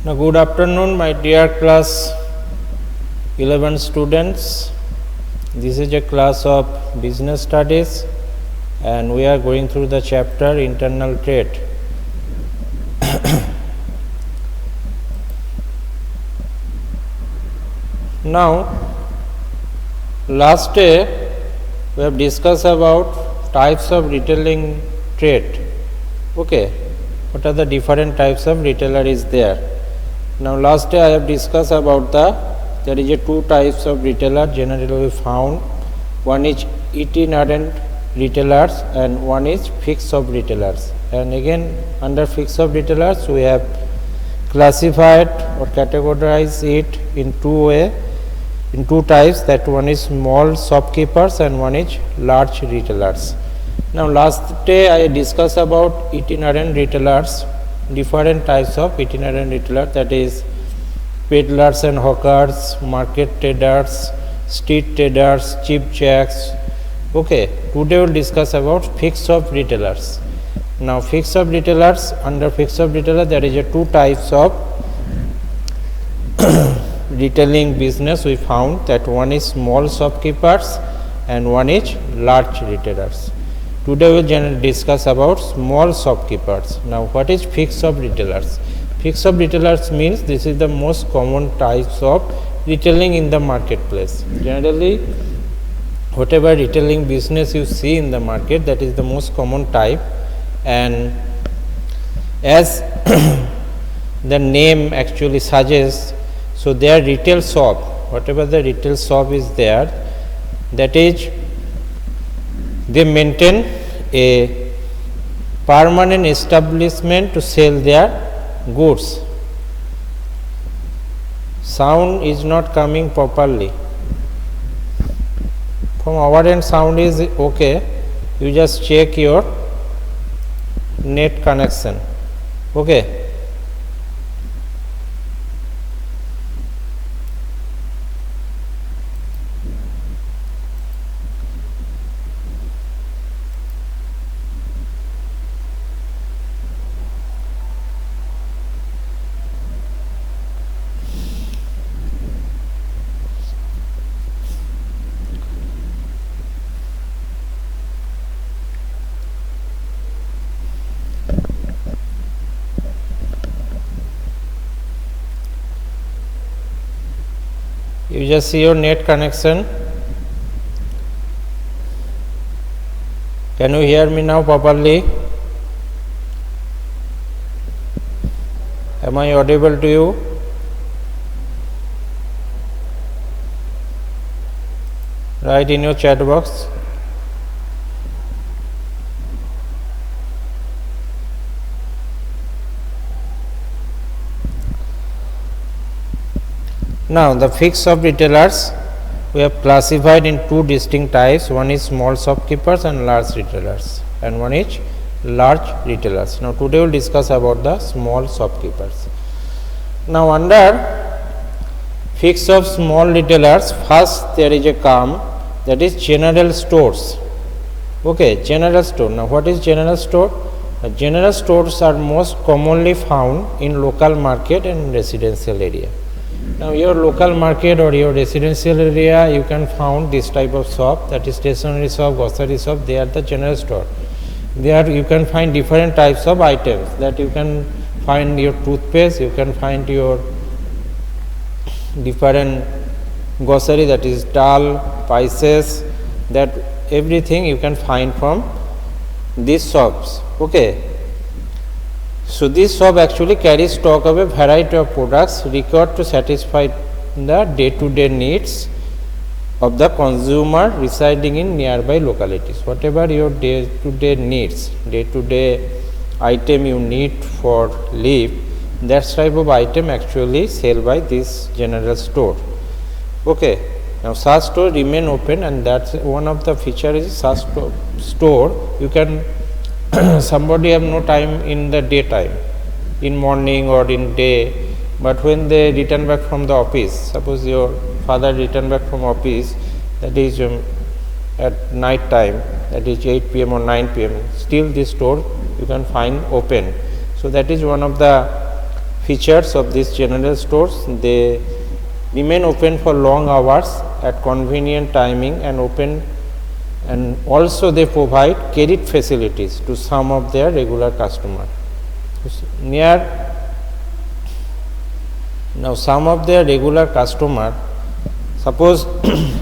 Now, good afternoon, my dear class 11 students. This is a class of business studies, and we are going through the chapter internal trade. Now, last day we have discussed about types of retailing trade. Okay, what are the different types of retailer is there? Now, last day I have discussed about there is a two types of retailer generally found. One is itinerant retailers and one is fixed shop retailers. And again, under fixed shop retailers we have classified or categorized it in two types. That one is small shopkeepers and one is large retailers. Now, last day I discussed about itinerant retailers, different types of itinerant retailers, that is peddlers and hawkers, market traders, street traders, cheap jacks. Okay, today we will discuss about fixed shop retailers. Now, fixed shop retailers, under fixed shop retailer there is a two types of retailing business we found, that one is small shopkeepers and one is large retailers. Today we will generally discuss about small shopkeepers. Now, what is fixed shop retailers? Fixed shop retailers means this is the most common types of retailing in the marketplace. Generally, whatever retailing business you see in the market, that is the most common type, and as the name actually suggests, so their retail shop, whatever the retail shop is there, that is they maintain a permanent establishment to sell their goods. Sound is not coming properly. From our end sound is okay, you just check your net connection. Okay. You just see your net connection. Can you hear me now properly? Am I audible to you? Write in your chat box. Now, the fixed shop retailers we have classified in two distinct types. One is small shopkeepers and large retailers, and one is large retailers. Now, today we will discuss about the small shopkeepers. Now, under fixed shop small retailers, first there is a term, that is general stores. Okay, general store. Now, what is general store? General stores are most commonly found in local market and residential area. Now, your local market or your residential area, you can find this type of shop, that is stationery shop, grocery shop. They are the general store. There you can find different types of items, that you can find your toothpaste, you can find your different grocery, that is dal, spices, that everything you can find from these shops. Okay. So, this shop actually carries stock of a variety of products required to satisfy the day-to-day needs of the consumer residing in nearby localities. Whatever your day-to-day needs, day-to-day item you need for live, that type of item actually sell by this general store. Okay. Now, such store remain open, and that's one of the feature is such store you can somebody have no time in the daytime, in morning or in day, but when they return back from the office, suppose your father return back from office, that is at night time, that is 8 p.m. or 9 p.m. still this store you can find open. So, that is one of the features of these general stores. They remain open for long hours at convenient timing and open, and also they provide credit facilities to some of their regular customers. Now some of their regular customer, suppose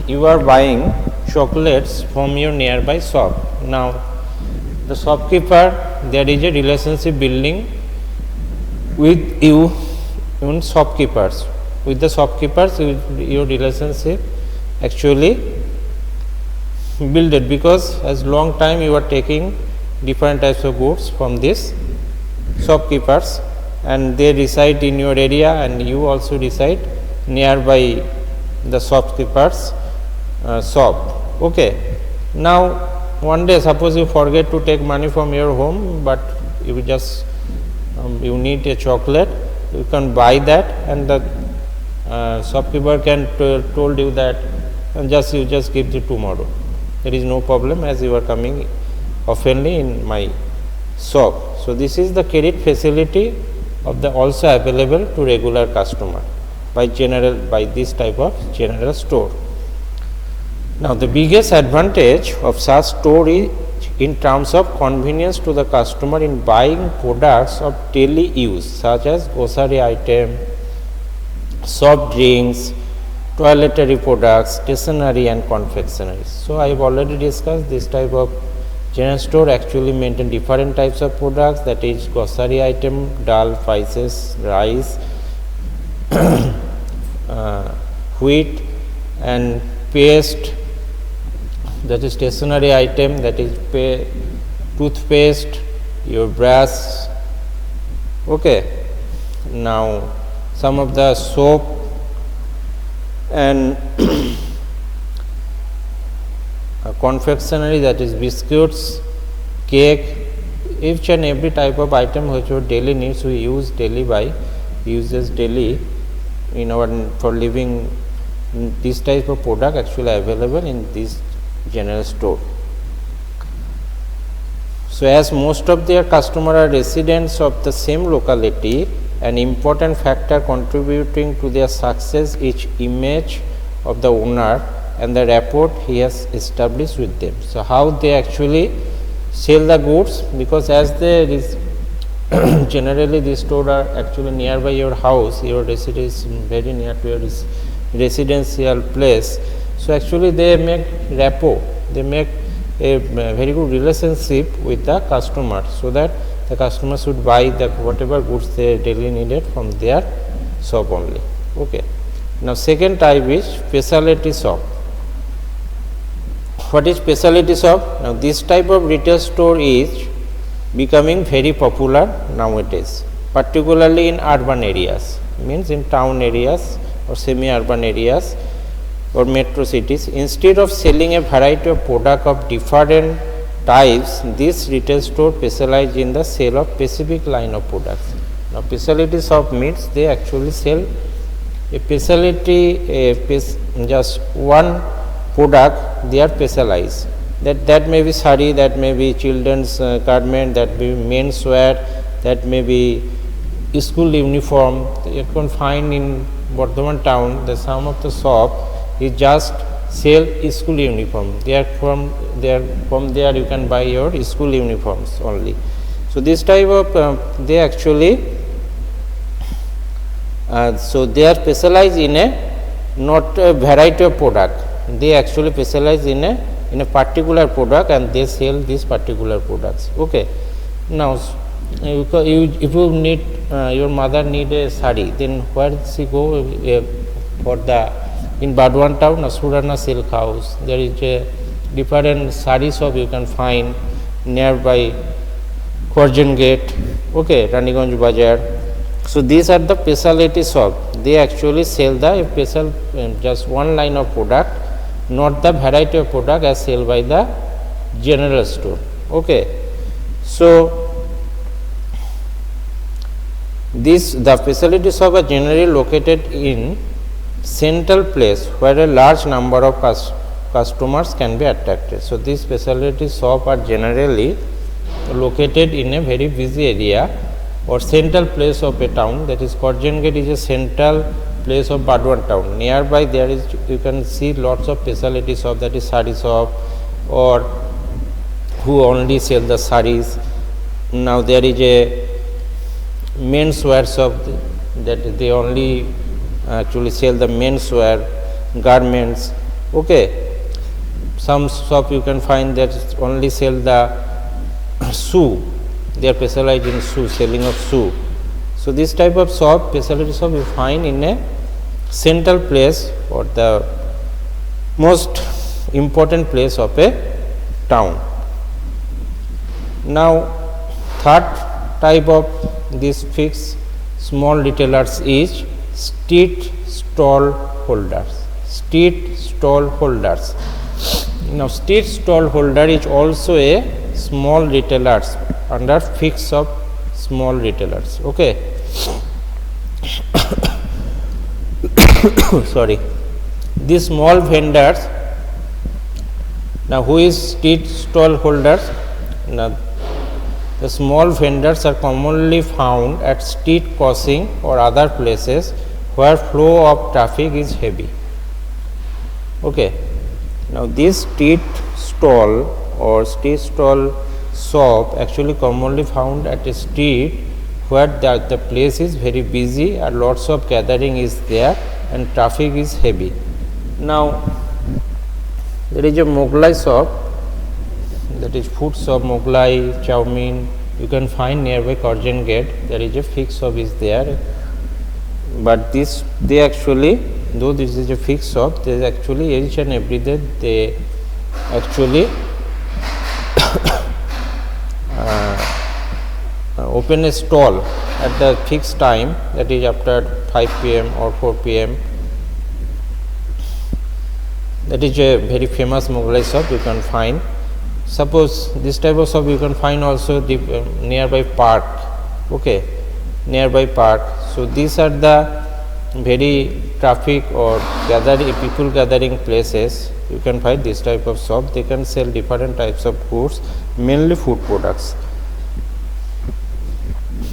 you are buying chocolates from your nearby shop. Now the shopkeeper, there is a relationship building with you in shopkeepers. With the shopkeepers, your relationship actually builded, because as long time you are taking different types of goods from these shopkeepers, and they reside in your area and you also reside nearby the shopkeepers shop. Okay. Now one day suppose you forget to take money from your home, but you just you need a chocolate, you can buy that, and the shopkeeper can told you that you just give it tomorrow. There is no problem, as you are coming oftenly in my shop. So this is the credit facility of the also available to regular customer by this type of general store. Now the biggest advantage of such store is in terms of convenience to the customer in buying products of daily use, such as grocery item, soft drinks, toiletry products, stationery and confectionery. So I have already discussed this type of general store actually maintain different types of products, that is grocery item, dal, spices, rice, wheat and paste, that is stationery item, that is toothpaste, your brush. Okay. Now some of the soap and confectionery, that is biscuits, cake, each and every type of item which our daily needs we uses daily in our for living. This type of product actually available in this general store. So as most of their customers are residents of the same locality, an important factor contributing to their success is image of the owner and the rapport he has established with them. So how they actually sell the goods, because as they generally these stores are actually nearby your house, your residence very near to your residential place. So actually they make rapport, they make a very good relationship with the customer, so that the customer should buy the whatever goods they daily needed from their shop only. Okay. Now second type is specialty shop. What is specialty shop? Now this type of retail store is becoming very popular nowadays, particularly in urban areas, means in town areas or semi-urban areas or metro cities. Instead of selling a variety of products of different types, this retail store specialize in the sale of specific line of products. Now specialty shop means they actually sell a specialty, just one product they are specialized. That may be sari, that may be children's garment, that may be men's wear, that may be school uniform. You can find in Bardhaman town the some of the shop is just sell school uniform. From there you can buy your school uniforms only. So this type of they actually so they are specialized in a not a variety of product. They actually specialize in a particular product and they sell these particular products. Okay. Now if you need your mother need a sari, then where she go for the in Bardhaman town, Surana Silk House, there is a different sari shop you can find nearby Korjan Gate, okay, Raniganj Bazaar. So these are the specialty shop. They actually sell the special just one line of product, not the variety of product as sold by the general store. Okay. So the specialty shop are generally located in central place where a large number of customers can be attracted. So these specialty shop are generally located in a very busy area or central place of a town, that is Curzon Gate is a central place of Burdwan town. Nearby there is, you can see lots of specialty shop, that is sari shop, or who only sell the saris. Now there is a menswear shop that they only actually sell the menswear garments. Okay, some shop you can find that only sell the shoe, they are specialized in shoe, selling of shoe. So this type of shop, specialty shop, you find in a central place or the most important place of a town. Now third type of this fixed small retailers is street stall holders. Street stall holders. Now street stall holder is also a small retailers under fixed of small retailers. Okay. Sorry. These small vendors. Now who is street stall holders? Now the small vendors are commonly found at street crossing or other places where flow of traffic is heavy. Okay. Now this street stall or street stall shop actually commonly found at a street where the place is very busy and lots of gathering is there and traffic is heavy. Now there is a Mughlai shop, that is food shop, Mughlai, Chowmein, you can find nearby Curzon Gate. There is a fixed shop is there, but this they actually, though this is a fixed shop, there is actually each and every day they actually open a stall at the fixed time, that is after 5 p.m. or 4 p.m. That is a very famous Mughlai shop you can find. Suppose this type of shop you can find also the nearby park. Okay, nearby park. So these are the very traffic or gathering, people gathering places. You can find this type of shop. They can sell different types of goods, mainly food products,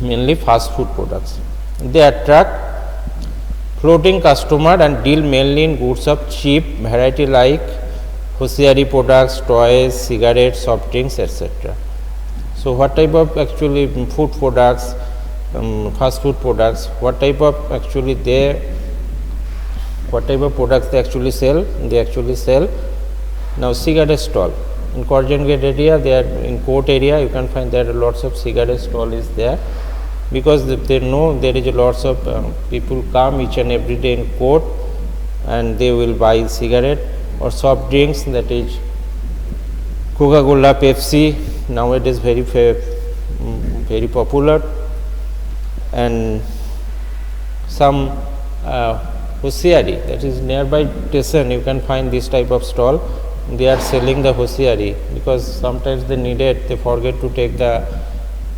mainly fast food products. They attract floating customer and deal mainly in goods of cheap variety like hosiery products, toys, cigarettes, soft drinks, etc. So what type of actually food products, fast food products, what type of actually what type of products they actually sell? They actually sell now cigarette stall. In Curzon Gate area, they are in court area, you can find there are lots of cigarette stall is there, because they know there is a lots of people come each and every day in court and they will buy cigarette or soft drinks, that is Coca-Cola, Pepsi, nowadays very popular, and some hosiery, that is nearby station you can find this type of stall. They are selling the hosiery because sometimes they need it, they forget to take the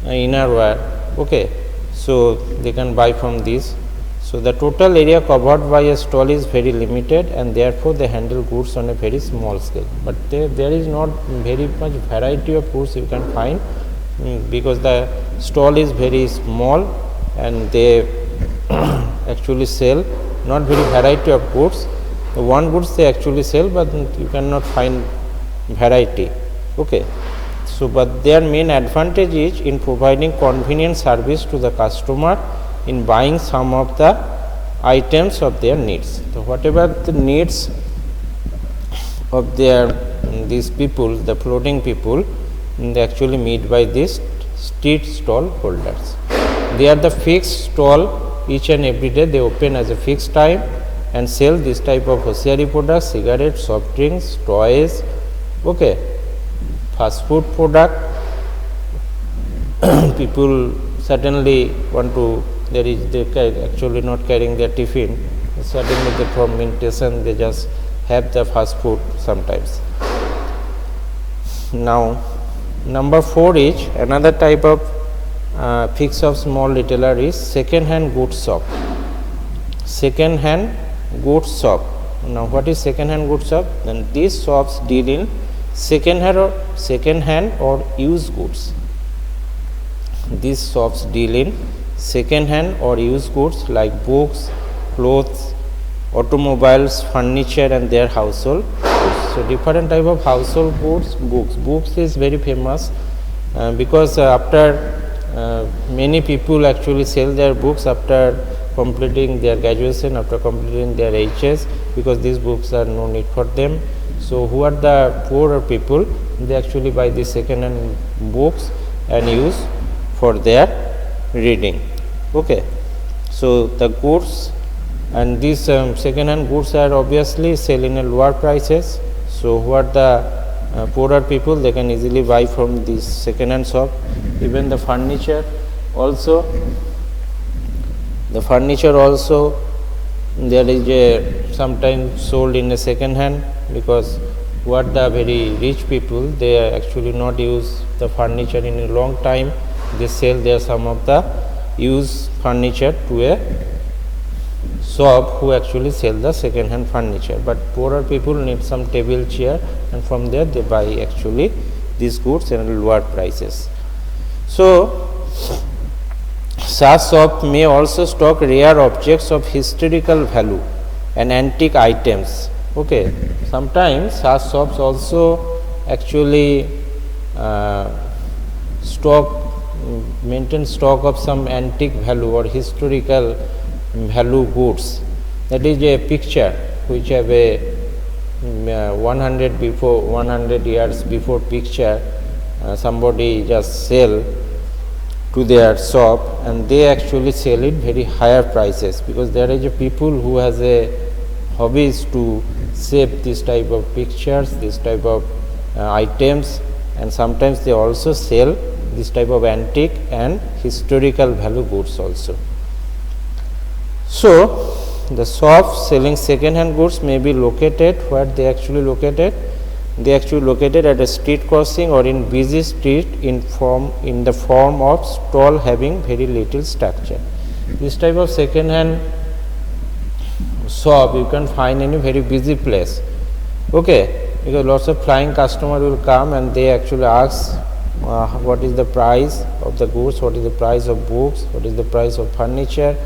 innerwear. Okay, so they can buy from this. So the total area covered by a stall is very limited and therefore they handle goods on a very small scale. But there is not very much variety of goods you can find because the stall is very small and they actually sell not very variety of goods. The one goods they actually sell, but you cannot find variety. Okay. So, but their main advantage is in providing convenient service to the customer in buying some of the items of their needs. So, whatever the needs of their these people, the floating people, they actually meet by these street stall holders. They are the fixed stall, each and every day they open as a fixed time and sell this type of hosiery products, cigarettes, soft drinks, toys, okay, fast food product. People certainly want to, they actually not carrying their tiffin, certainly they from station they just have the fast food sometimes. Now number 4 is another type of fix of small retailer is second hand goods shop. Second hand goods shop. Now what is second hand goods shop? Then these shops deal in second hand or used goods. these shops deal in second hand or used goods like books, clothes, automobiles, furniture and their household goods. So different type of household goods. Books is very famous because after many people actually sell their books after completing their graduation, after completing their HS, because these books are no need for them. So who are the poorer people, they actually buy the second hand books and use for their reading. Okay, so the goods and these second hand goods are obviously sell in a lower prices. So who are the poorer people, they can easily buy from this second hand shop. Even the furniture also, there is a sometimes sold in a second hand, because what the very rich people, they actually not use the furniture in a long time, they sell their some of the used furniture to a shop who actually sell the second hand furniture. But poorer people need some table chair, and from there they buy actually these goods at lower prices. So such shop may also stock rare objects of historical value and antique items. Okay, sometimes such shops also actually maintain stock of some antique value or historical value goods. That is a picture which have a 100 years before picture, somebody just sell to their shop, and they actually sell it very higher prices, because there is a people who has a hobbies to save this type of pictures, this type of items, and sometimes they also sell this type of antique and historical value goods also. So the shops selling second hand goods may be located where they actually located. They actually located at a street crossing or in busy street in the form of stall having very little structure. This type of second hand shop you can find in a very busy place. Okay, because lots of flying customer will come and they actually ask what is the price of the goods, what is the price of books, what is the price of furniture,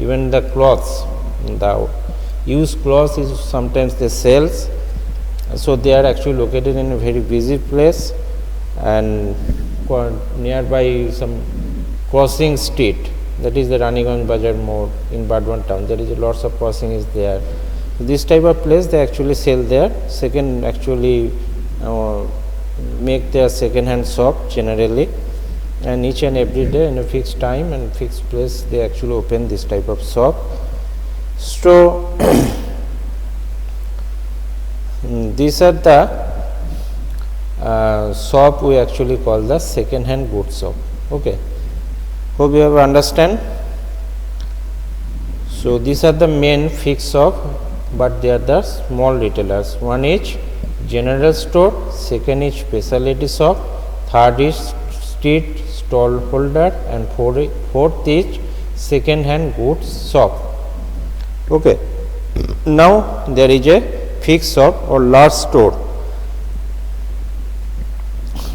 even the clothes. The used clothes is sometimes they sells. So they are actually located in a very busy place and nearby some crossing street, that is the Raniganj Bazaar Mode in Burdwan town. There is lots of crossing is there. So this type of place they actually sell their second, actually make their second hand shop generally, and each and every day in a fixed time and fixed place they actually open this type of shop. So these are the shop we actually call the second hand goods shop. Okay, hope you have understand. So these are the main fixed shop, but they are the small retailers. One is general store, second is specialty shop, third is street stall holder, and fourth is second hand goods shop. Okay, now there is a fixed shop or large store.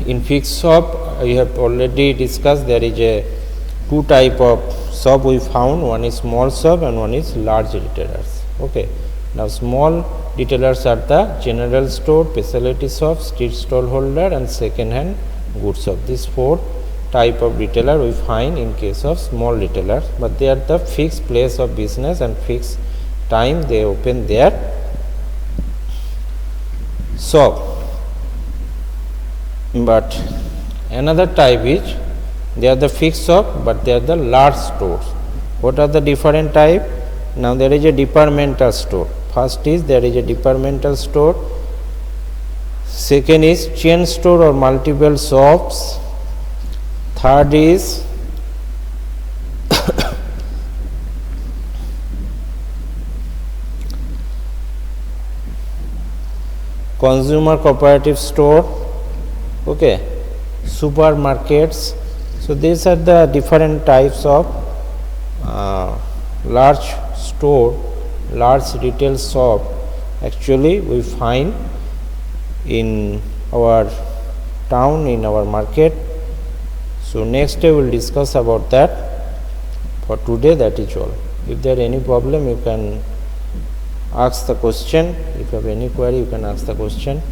In fixed shop I have already discussed, there is a two type of shop we found, one is small shop and one is large retailers. Okay, now small retailers are the general store, specialty shop, street stall holder and second hand goods shop. These four type of retailer we find in case of small retailers, but they are the fixed place of business and fixed time they open their shop. But another type is they are the fixed shop, but they are the large stores. What are the different type? Now there is a departmental store. First is there is a departmental store, second is chain store or multiple shops, third is consumer cooperative store, okay, supermarkets. So these are the different types of large store, large retail shop actually we find in our town, in our market. So next day we will discuss about that. For today that is all. If there any problem you can ask the question. If you have any query you can ask the question.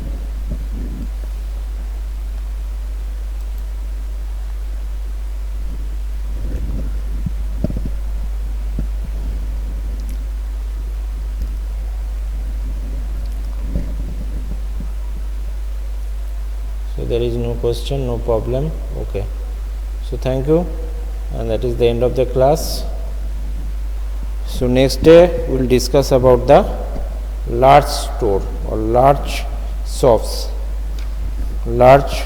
So there is no question, no problem. Okay. So thank you, and that is the end of the class. So next day we will discuss about the large store or large shops, large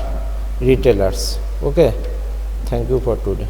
retailers. Okay. Thank you for today.